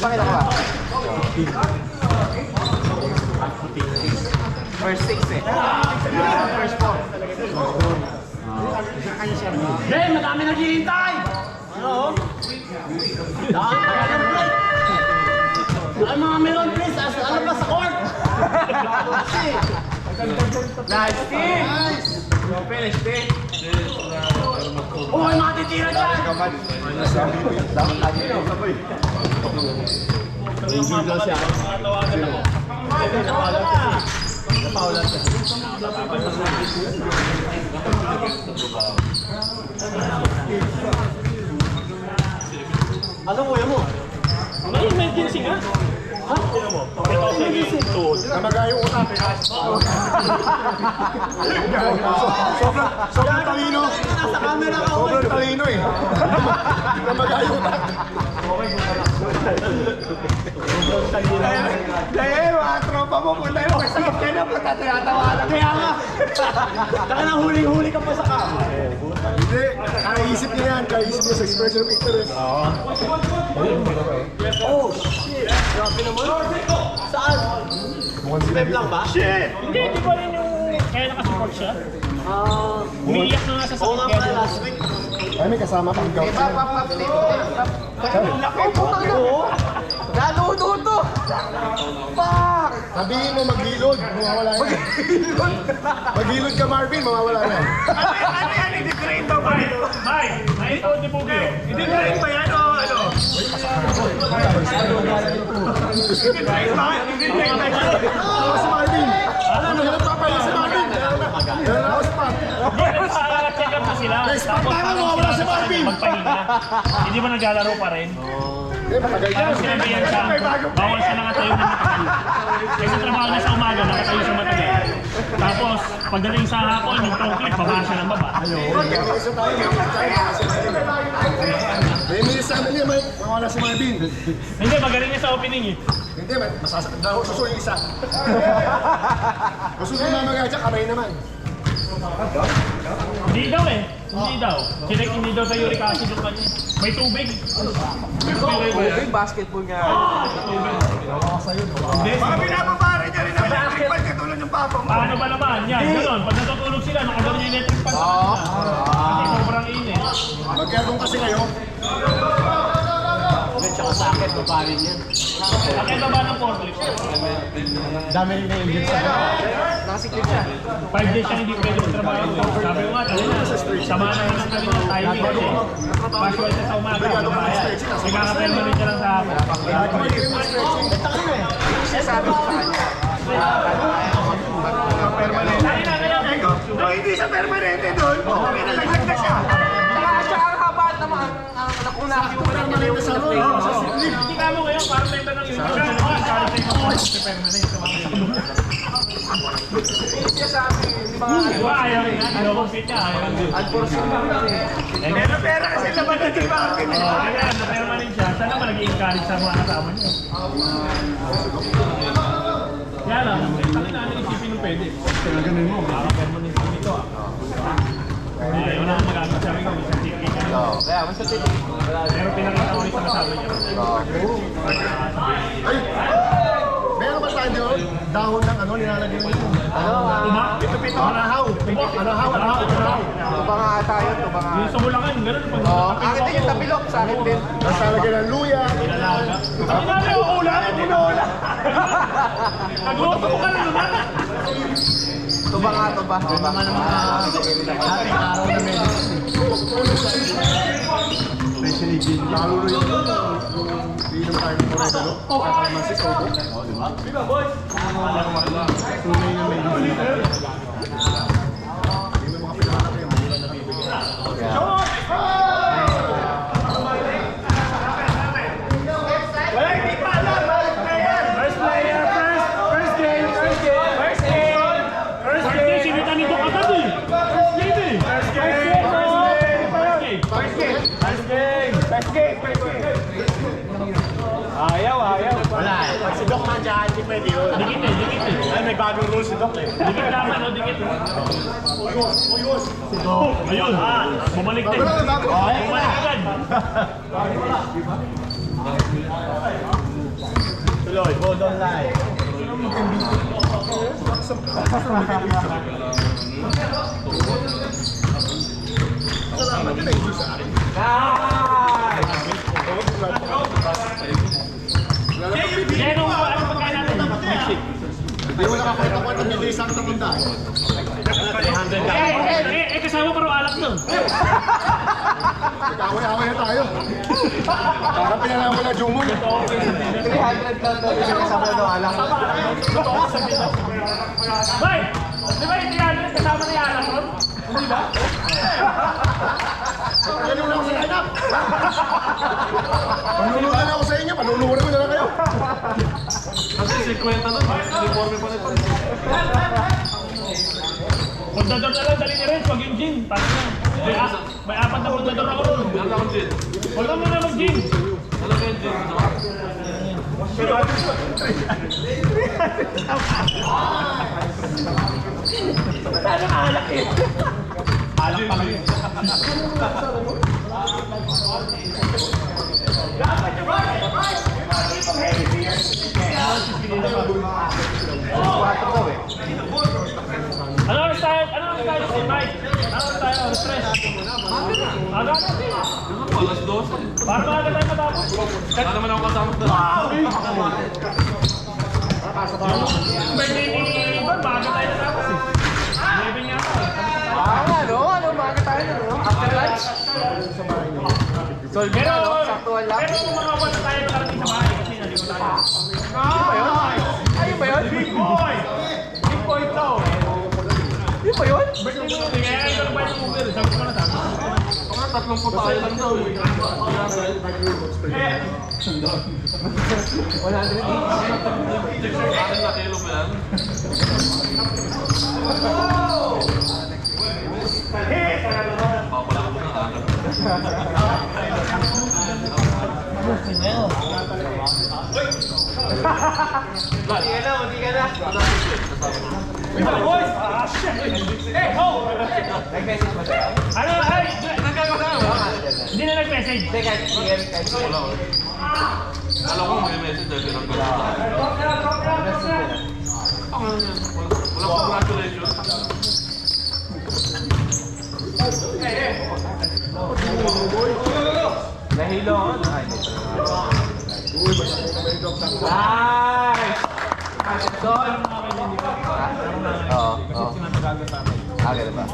Pakita ko ba? First 6 eh. First 4. Ben, madami naghihintay! Ano? Ay mga meron please, ano ba sa court? Nice, Steve! Finish, Steve! Oh, may mga titira dyan! Enjoy daw siya. Ano kuya mo? May emergency nga. Ha? Kuya mo? Ito sa yung tuhod. Namagay yung utak. Sobrang talino. Nasa camera ka. Sobrang talino eh. Namagay yung utak. Dahil mga tropa mo, punta yung kasakit ka na, punta tinatawanan. Kaya nga. Saka nang huling-huli ka pa sa kama. Hindi. Kaisip niya yan. Kaisip niya sa expression of interest. Oh, shit. Grabe naman. Saan? Step lang ba? Shit! Hindi, di ba rin yung kaya nakasupport siya? Umiiyak na nga sa Oo sakit nga kaya pala, last week. Ay, may kasama pang gout. Laki po na Galudo to! Fuck! Sabihin mo maghilod. Mawawala yan. Maghilod ka Marvin, mawawala yan. Ano yan? Hindi train daw ba ito? may ito, di po kayo. Hindi train ba yan o ano? Hindi train ba? Hindi train ba yan? Ano si Marvin? Ano nagpapaya si Marvin? Yan ako spot. Check up na sila. May spot tayo, mawawala si Marvin. Magpahinga. Hindi ba naglalaro pa rin? Eh, matagal yan. Parang sinabi yan siya, bawal siya nakatayo na matagal. Kasi trabaho niya sa umaga, nakatayo siya matagal. Tapos, pagdating sa hapon, yung toe clip, baba siya ng baba. May minutes sa amin niya, mawawala si Marvin. Hindi, magaling niya sa opening eh. Hindi, masasakit daw. Suso yung isa. Suso yung mamagay dyan, kamay naman. Hindi daw eh. Hindi daw. Chinek hindi daw sa uric acid yung kanya. May tubig. Tubig, basketball nga. Baka pinapapare niya rin ang electric fan katulad yung papa mo. Paano ba naman? Yan, gano'n. Pag natutulog sila, nakagano yung electric fan. Kasi sobrang init. Mag-aircon kasi kayo. Tsaka sa akin, paparin yan. Akin ba ng forklift? Dami rin na-injure sa Nakasikip siya. 5 days siya hindi pwede magtrabaho. Sabi ko nga, kanina, samahan na lang kami ng timing kasi casual siya sa umaga, lumaya. Nagkaka-permanent siya lang sa hapon. Sabi ko sa kanya. Kung hindi siya permanente doon, may nalaglag na siya. Tsaka ang haba naman, ang nakuna yung Permanente sa roll. Hindi ka mo ngayon, parang member ng union. Sabi ko, parang member ng union, permanent sa mga siya sa akin. Diba, ayaw rin nga, nilokong-fit niya, ayaw rin. Unfortunately. Pero pera kasi naman na di ba? Kaya, na-permanent siya, sana naman nag-i-encourage sa mga kasama niya. Kaya lang, tangin natin isipin ng pwede. Ganun mo. Parang permanent din ito ah. Ayaw na magamit sa akin, isang ticket niya. Kaya, basta titig. Pero pinakita ko rin sa kasama niya. Ay! Meron ba tayo doon? Dahon ng ano, nilalagay mo dito. Pito-pito. Anahaw. Anahaw. Tuba nga ata yun, tuba nga. Yung sa Bulacan, ganun. Pag Oo, akin din yung tapilok, sa akin din. Tapos lalagyan ng luya. pinalaga. Ang inabi ko, ulan, hindi na ulan. Nagluto ko ka na naman. Tuba nga, tuba. Tuba nga naman. ating araw na medicine. Especially gin. Lalo na yung inom tayo ng mga gano. Kalamansi sa ubo. Tunay na medicine. Yung mga pinakakapin yung mga nabibigyan. First game, sinita nito agad eh. First game eh. First game. Ayaw. Wala eh. Pag si Doc nandiyan, hindi pwede yun. Dikit eh. Ay, may bagong rules si Doc eh. Dikit laban, no? Dikit. Ayun. Bumalik din. Bumalik agad. Tuloy, hold on line. Salamat yun eh, sa akin. Kaya nung ano pagkain natin? Mixing. Hindi mo nakakita ko ito, hindi isang tatanda. Kasama pero alak nun. Nagkaway-away na tayo. Parang pinalaman mo na Jumon. 300 lang daw yung kasama na alam. Bay! Di ba hindi yan? Kasama na yung alak nun? Hindi ba? Ganun lang sa anak. Panunuran ako sa inyo, panunuran mo na lang kayo. Kasi 50 nun, uniforme pa nito. Pagdador na lang, dali ni Renz, wag yung gym. May apat na pagdador ako nun. Meron akong gin. Huwag mo na mag-gym. Alam ko yung gin. Alak pa rin. Ano ang style? Ano ang style si Mike? Ano ang style? Ano stress? Aga natin. Alas 12. Para maaga tayo matapos. Wala naman ako kasama doon. Yung birthday ni Ivan, maaga tayo natapos eh. 11 nga ako. Ano, maaga tayo na, no? After lunch? Pero kung mga wala tayo nakarating sa bahay kasi naligo tayo. Ayun ba yun? Big boy! Big boy to! Yun ba yun? Birthday mo yun, kaya ito na ba yung Uber? Sabi ko na tapos. Mga 30 tayo lang daw. Akin na kilo ba yan? Papala ko na agad. Ano? Ay! Hindi na nag-message. Wala ko. Alam ko may message dahil pinagkala sa akin. Ako lang yan. Walang congratulations. Nahilo ako. Son! Oo. Ganun ba?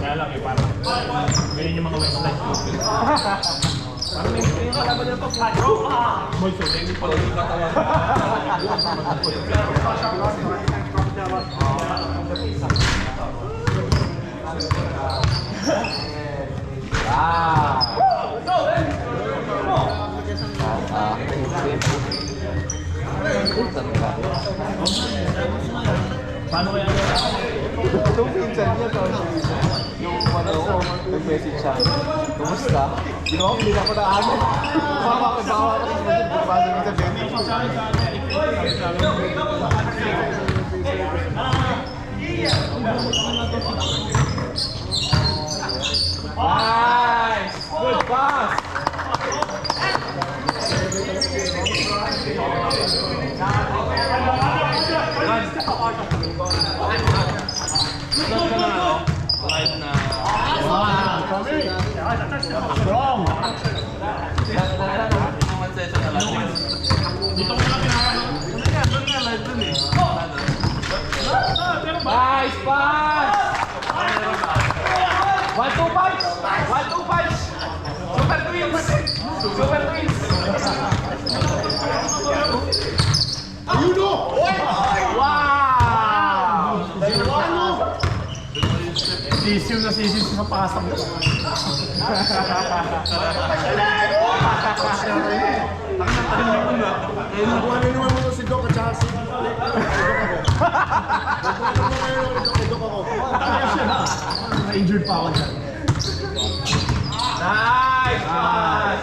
Kaya lang eh, parang ganyan yung mga website. Parang may yung kalaban nila pag Boy, so hindi pala yung katawan. Paano kaya Itong pinsan niya to, yung nag-message siya. Kumusta? Ginawa ko, hindi na ako na ano. Bawa ko sa Nice! Good pass! Live na. Strong! Naman session na lang. Dito ko lang pinakaano. Doon nga live dun eh. Nice pass! 1-2 punch! 1-2 punch! Super twins! Super twins! Ayun o! Wow! Sisiw na sisiw sa pasang. Nakuha na naman mo si Doc at saka si Doc ako. Doc ako. Na-injured pa ako dyan. Nice pass!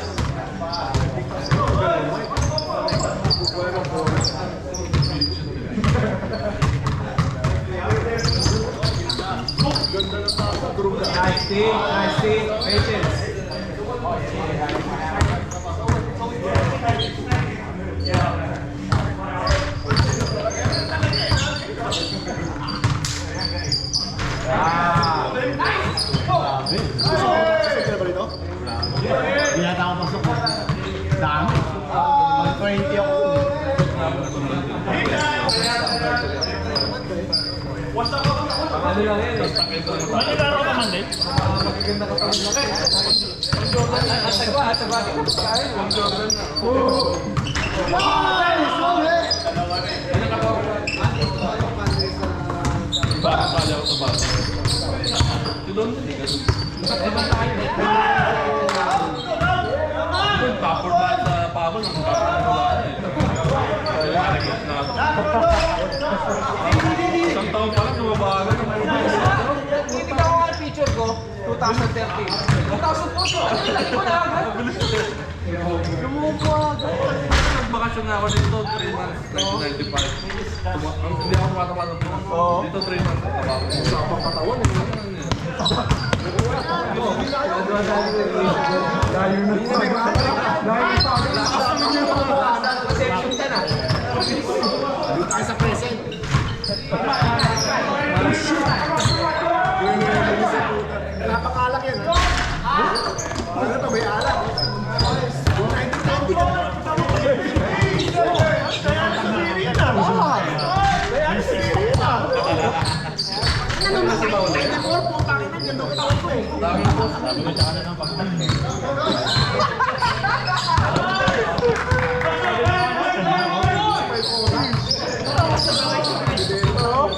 Nice team, nice team. Patience. Sino ba rito? Hindi yata ako pasok. Dami. Mag-20 ako. Ano lang yan eh. Manilaro ka man din? Magaganda ka pang laki. Atagwa. Ang Jordan na. Baka pala ako sa bata. Si Don, hindi ka doon. Tapos ba sa pabon, ang kapatid na isang taon pa lang, lumabagan. Titignan ko nga ang picture ko, 2013. 2014, laki ko na agad. Lumupo agad. Nagbakasyon na ako dito, 3 months, 1995. Hindi ako tumatapad ng dito 3 months. Usapang katawan, Layo na sa perception ka na. Ay sa present. Napakalak yan. Ano ito, may alak. 94, putang ina, ganda ko tawag ko eh.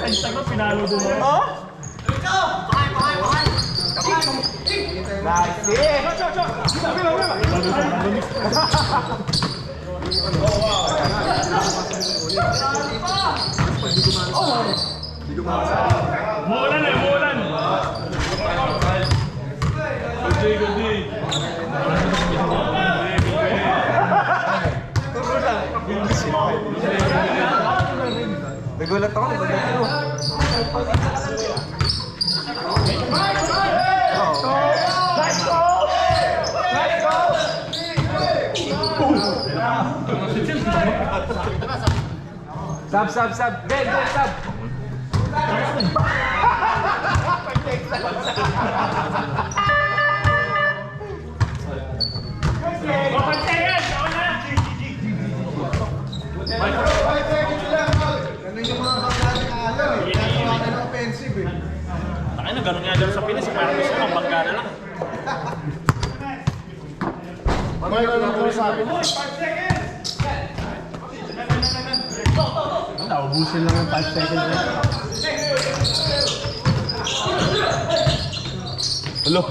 Ay, sagot, pinalo din mo. Muulan eh, muulan. Gudi. Nagulat ako. Sab. Ben, sab. Ganun yung mga banggaan na ayaw eh. Nagawa na ng offensive eh. Takay na, ganun nga dyan sa Pinas. Parang gusto kong bangga na lang. May lang ko sa akin. Naubusin lang yung 5 seconds. Hello.